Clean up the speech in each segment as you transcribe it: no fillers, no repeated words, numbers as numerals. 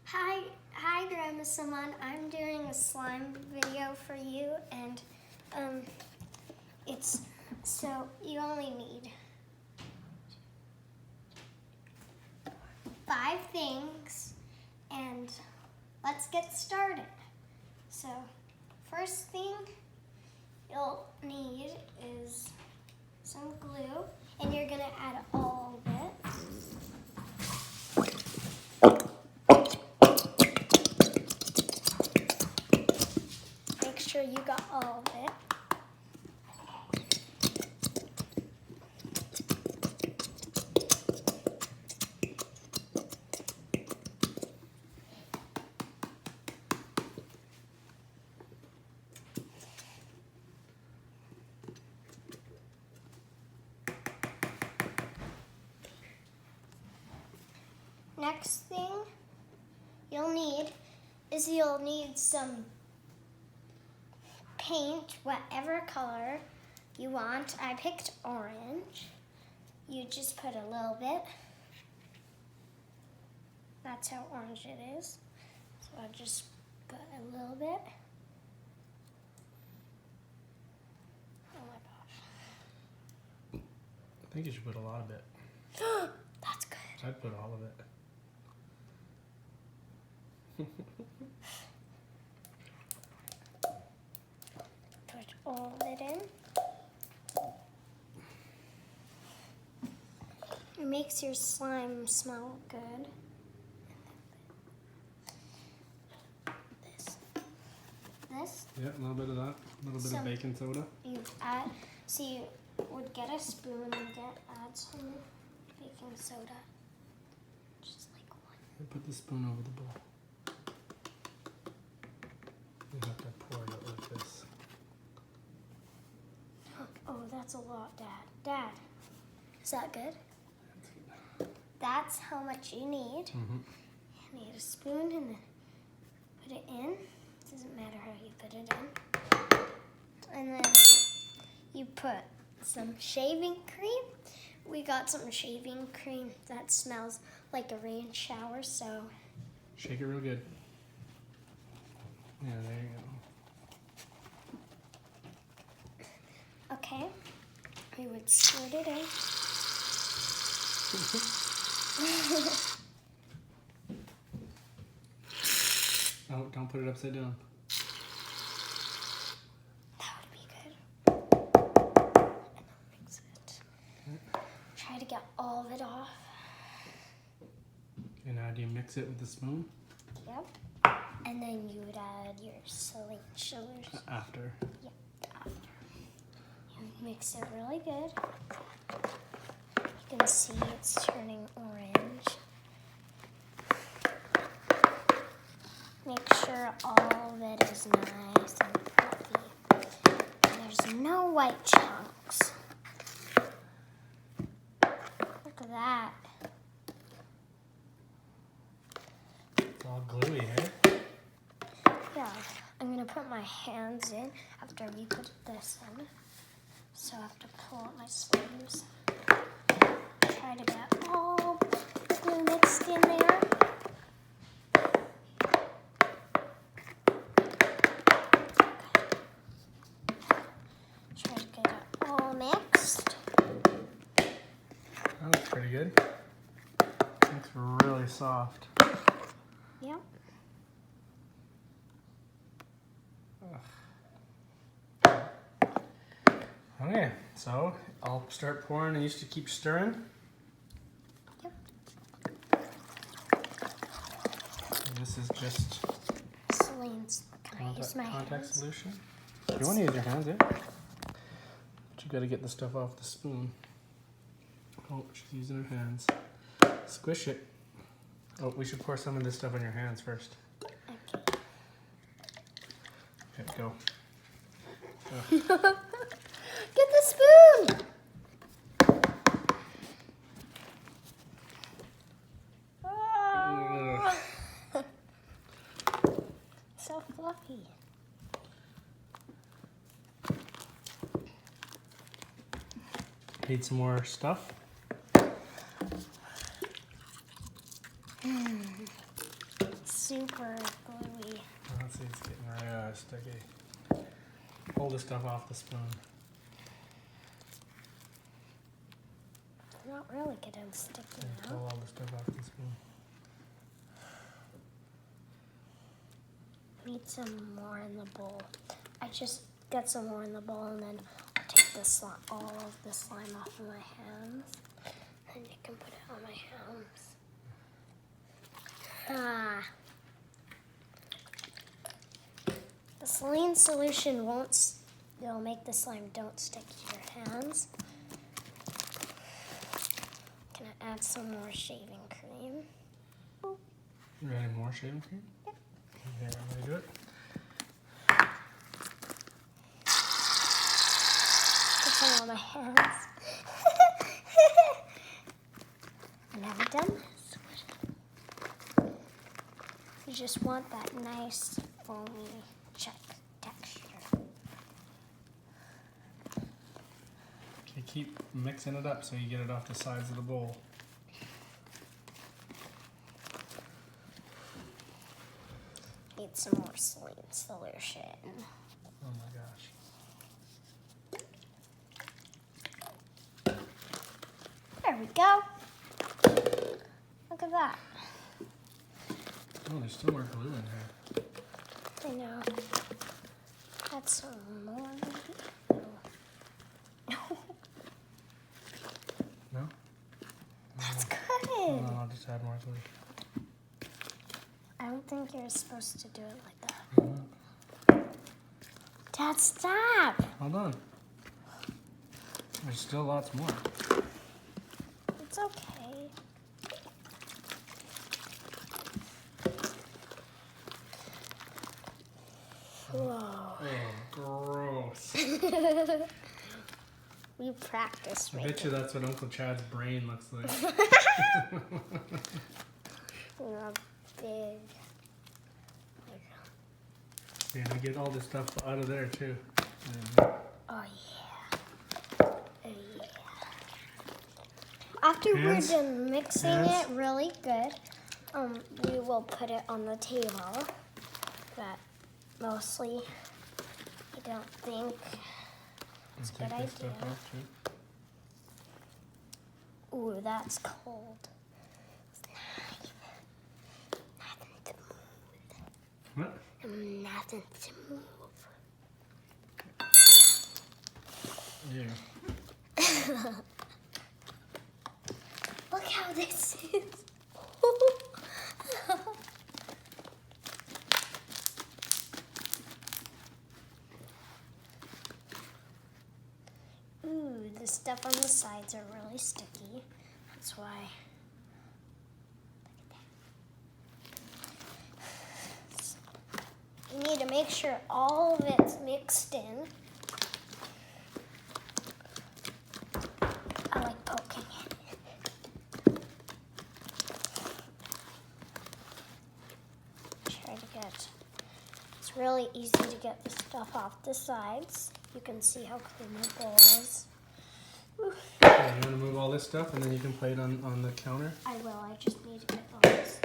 Hi, Grandma Simon. I'm doing a slime video for you, and so you only need 5 things, and let's get started. So, first thing you'll need is some glue, and you're gonna add all of it. Make sure you got all of it. Next thing you'll need some paint, whatever color you want. I picked orange. You just put a little bit. That's how orange it is. So I just put a little bit. Oh my gosh. I think you should put a lot of it. That's good. I'd put all of it. Put all of it in. It makes your slime smell good. This. Yeah, a little bit of that. A little bit of baking soda. You add. So you would get a spoon and add some baking soda. Just like one. And put the spoon over the bowl. You have to pour it out like this. Oh, that's a lot, Dad. Dad, is that good? That's how much you need. Mm-hmm. You need a spoon and then put it in. Doesn't matter how you put it in. And then you put some shaving cream. We got some shaving cream that smells like a rain shower, so. Shake it real good. Yeah, there you go. Okay. We would squirt it in. Oh, don't put it upside down. That would be good. And then mix it. Try to get all of it off. And now do you mix it with the spoon? Yep. And then you would add your saline sugars. After. Yep, after. You mix it really good. You can see it's turning orange. Make sure all of it is nice and fluffy. There's no white chunks. Look at that. It's all gluey, eh? Yeah, I'm gonna put my hands in after we put this in. So I have to pull out my sleeves. Try to get all the glue mixed in there. Try to get it all mixed. That looks pretty good. Looks really soft. Yep. Okay, so I'll start pouring and you should keep stirring. Yep. And this is just Celine's. Can I use my contact hands? solution. You want to use your hands, yeah? But you got to get the stuff off the spoon. Oh, she's using her hands. Squish it. Oh, we should pour some of this stuff on your hands first. Okay, go. Get the spoon! Oh. So fluffy. Need some more stuff? super gluey. Let's see, it's getting really sticky. Pull the stuff off the spoon. It's not really getting sticky Yeah, now. pull all the stuff off the spoon. Need some more in the bowl. I just got some more in the bowl, and then I'll take the all of the slime off of my hands. And you can put it on my hands. The saline solution it'll make the slime don't stick to your hands. Gonna add some more shaving cream. You adding more shaving cream? Yep. Okay, I'm gonna do it. Put some on my hands. I never done this. You just want that nice foamy texture. Okay, keep mixing it up so you get it off the sides of the bowl. Need some more saline solution. Oh my gosh. There we go. Look at that. Oh, there's still more glue in here. I know. Add some more. No. No? That's good. No, I'll just add more glue. I don't think you're supposed to do it like that. Mhm. Dad, stop. Hold on. There's still lots more. It's okay. Whoa. Oh, gross. We practiced I bet you that's what Uncle Chad's brain looks like. You're a big. Yeah, I get all this stuff out of there too. Oh yeah. Oh yeah. After Hands? we're done mixing Hands? it really good, we will put it on the table. But mostly, I don't think it's a good Take this stuff idea. off too. Ooh, that's cold. Nothing to What? move. Nothing to move. Yeah. Look how this is. Ooh, the stuff on the sides are really sticky. That's why. You need to make sure all of it's mixed in. I like poking it. Try to get. It's really easy to get the stuff off the sides. You can see how clean the bowl is. Ooh. Okay, you want to move all this stuff and then you can play it on the counter? I will. I just need to get all this.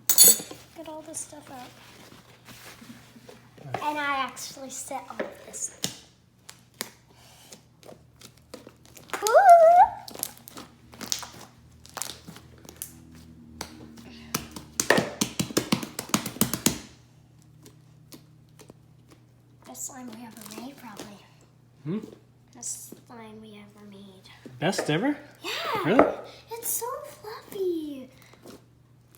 Just get all this stuff out. And I actually set all of this. Best slime we ever made, probably. Hmm? Best slime we ever made. Best ever? Yeah. Really? It's so fluffy.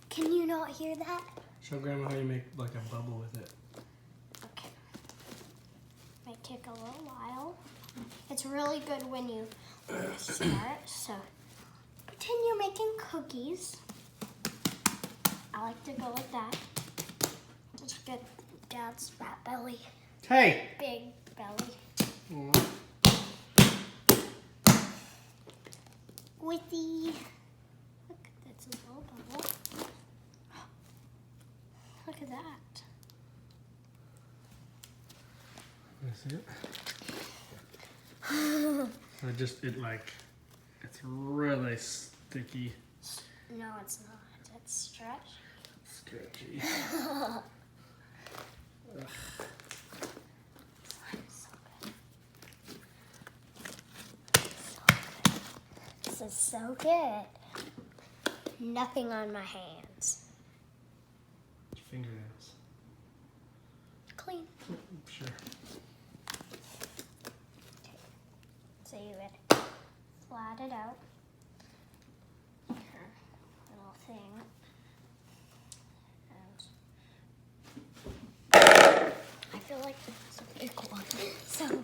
Can you not hear that? Show Grandma how you make like a bubble with it. Okay. Might take a little while. It's really good when you start. So pretend you're making cookies. I like to go like that. Just get Dad's fat belly. Hey! Big belly. Witty. Look, that's a little bubble. Look at that. You see it? So it's really sticky. No, it's not. It's stretch. Stretchy. This is so good. Nothing on my hands. Fingernails. Clean. Sure. So you would flat it out. Your little thing. And I feel like it's a big one. So, and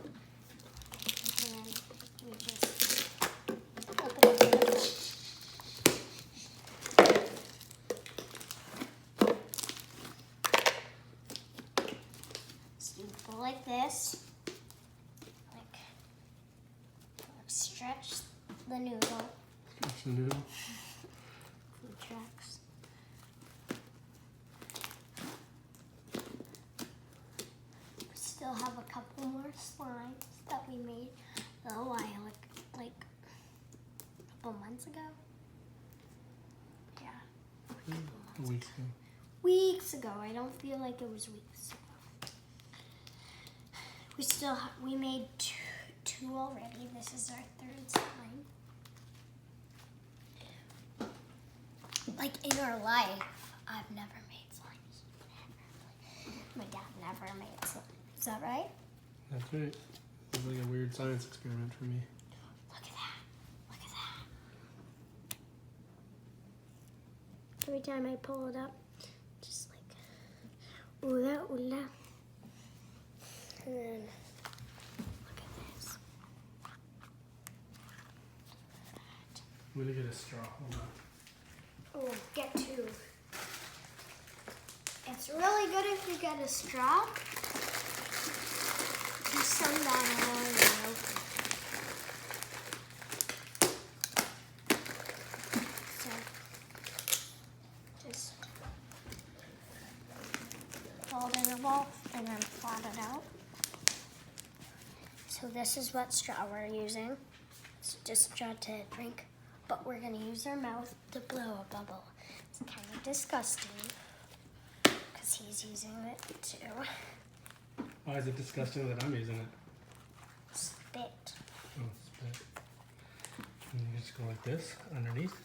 then you just open it. So you go like this. Like stretch the noodle. Stretch the noodle. Food tracks. We still have a couple more slimes that we made a little while, like a couple months ago. Yeah. Weeks ago. Weeks ago. I don't feel like it was weeks ago. We made two already. This is our third slime. Like in our life, I've never made slimes. My dad never made slimes. Is that right? That's right. It's like a weird science experiment for me. Look at that. Look at that. Every time I pull it up, just like ooh la ooh la. And then look at this. I'm gonna get a straw. Hold on. Oh, get two. It's really good if you get a straw. You send that along and open. So, just fold in a ball and then flat it out. So this is what straw we're using. It's just straw to drink. But we're going to use our mouth to blow a bubble. It's kind of disgusting because he's using it too. Why is it disgusting that I'm using it? Spit. Oh, spit. And you just go like this, underneath.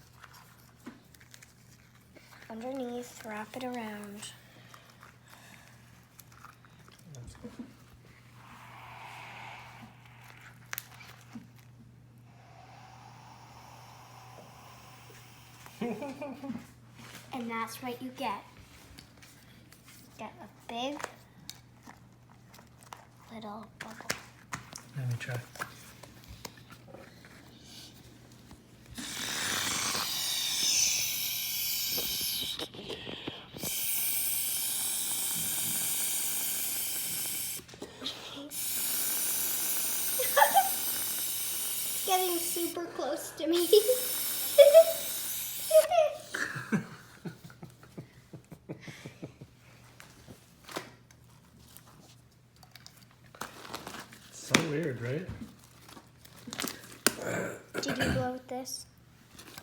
Underneath, wrap it around. That's good. And that's what you get. Get a big little bubble. Let me try. It's getting super close to me. So weird, right? Did you go with this?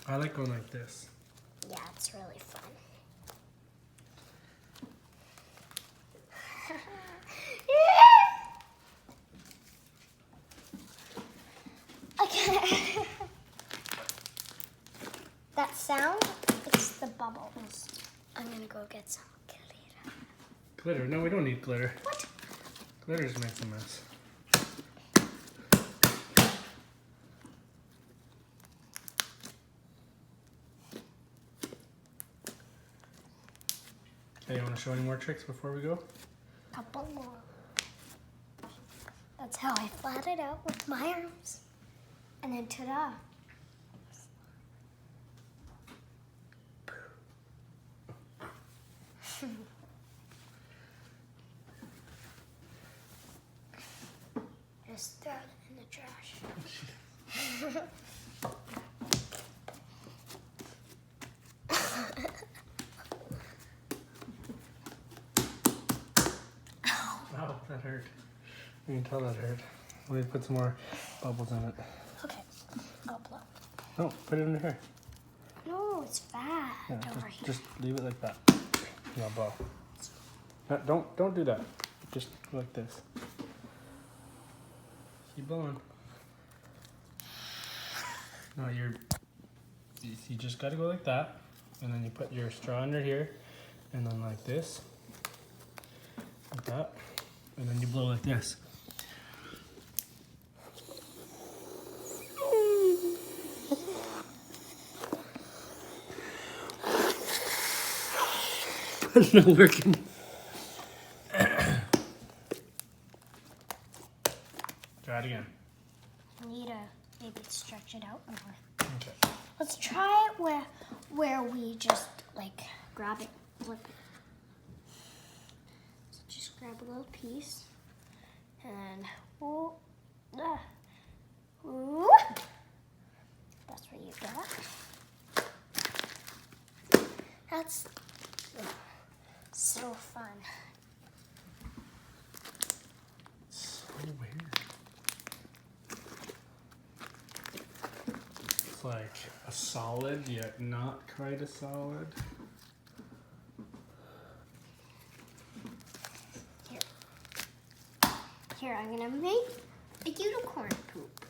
I like going like this. Yeah, it's really fun. Okay. That sound, it's the bubbles. I'm gonna go get some glitter. Glitter? No, we don't need glitter. What? Glitter just makes a mess. Hey, you want to show any more tricks before we go? Couple more. That's how I flat it out with my arms. And then ta-da. Just throw it in the trash. Wow, that hurt. You can tell that hurt. Let me put some more bubbles in it. Okay, I'll blow. No, put it in here. No, it's fat Yeah, over here. just leave it like that. No, ball. Don't do that. Just like this. Keep blowing. No, you just gotta go like that, and then you put your straw under here, and then like this, like that, and then you blow like this. It's not working. Try it again. I need to maybe stretch it out more. Okay. Let's try it where we just like grab it, flip it. So just grab a little piece and ooh, ooh. That's what you got. That's so fun. So weird. It's like a solid, yet not quite a solid. Here, I'm gonna make a unicorn poop.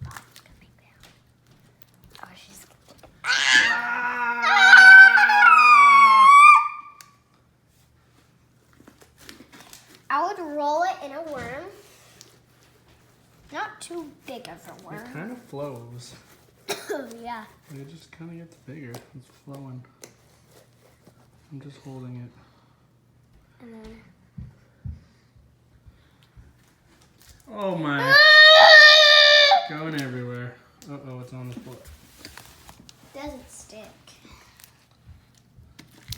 Oh, it's coming down. Oh, she's. I would roll it in a worm. Not too big of a It worm. kind of flows. Yeah. It just kind of gets bigger. It's flowing. I'm just holding it. And then. Oh my. Going everywhere. Uh-oh, it's on the floor. Doesn't stick.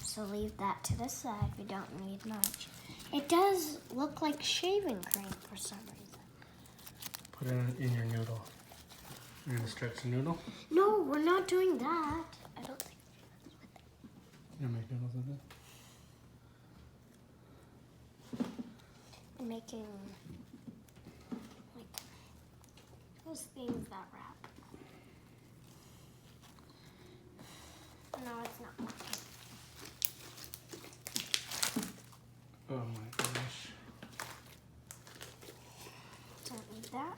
So leave that to the side. We don't need much. It does look like shaving cream for some reason. Put it in your noodle. You're gonna stretch the noodle? No, we're not doing that. I don't think. You're gonna make noodles with it? I'm making like those things that wrap. No, it's not working. Oh my gosh. Don't need that.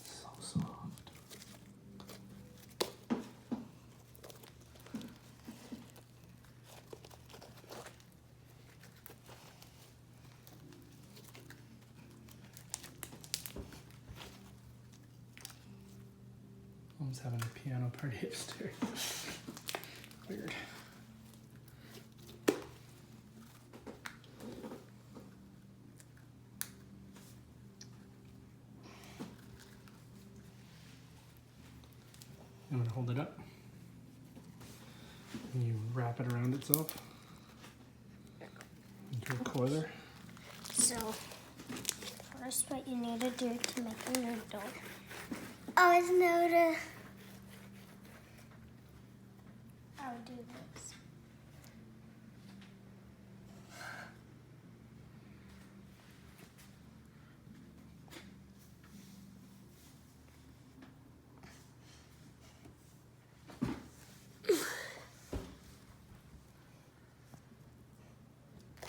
So soft. Mom's having a piano party upstairs. Weird. You want to hold it up? And you wrap it around itself into a coiler. So, first what you need to do to make a noodle. Oh, it's noodle. I would do this.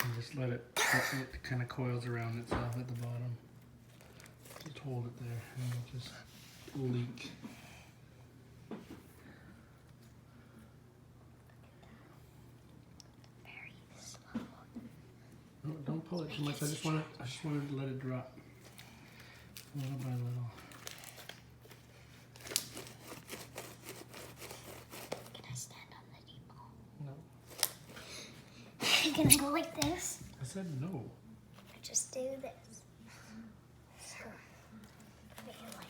And just let it kind of coils around itself at the bottom. Just hold it there and it'll just leak. Very slow. No, don't pull it too much. I just wanted to let it drop little by little. Can I stand on the table? No. Can I go like this? I said no. just do this. So, maybe like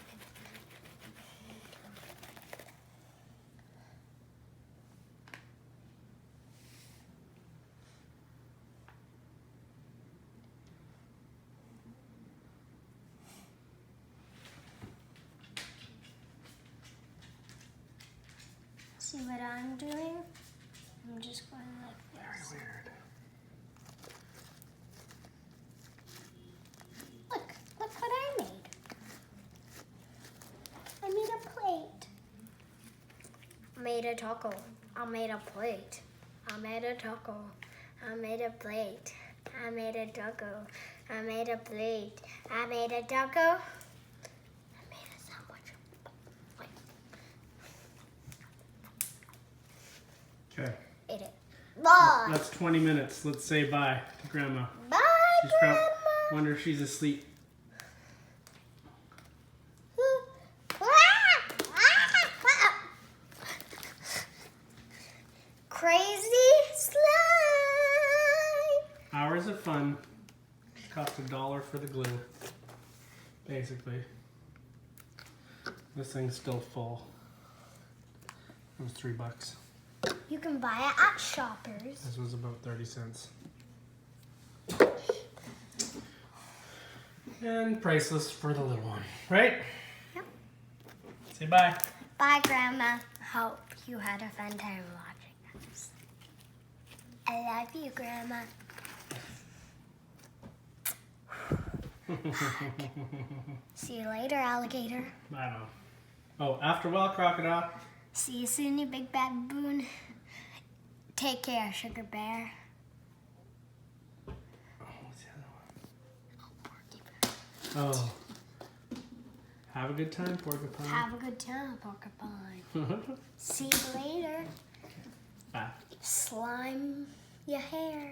see what I'm doing? I'm just going like this. Very weird. Look what I made. I made a plate. I made a taco. I made a plate. I made a taco. I made a plate. I made a taco. I made a plate. I made a taco. I made a sandwich. Wait. Okay. Ate it. Bye. That's 20 minutes. Let's say bye to Grandma. Bye, She's Grandma. wonder if she's asleep. Crazy slime. Hours of fun. Cost $1 for the glue. Basically. This thing's still full. It was $3. You can buy it at Shoppers. This was about 30 cents. And priceless for the little one, right? Yep. Say bye. Bye, Grandma. Hope you had a fun time watching us. I love you, Grandma. See you later, alligator. I don't know. Oh, after a while, crocodile. See you soon, you big baboon. Take care, sugar bear. Oh, what's the other one? Oh. Have a good time, porcupine. Have a good time, porcupine. See you later. Bye. Slime your hair.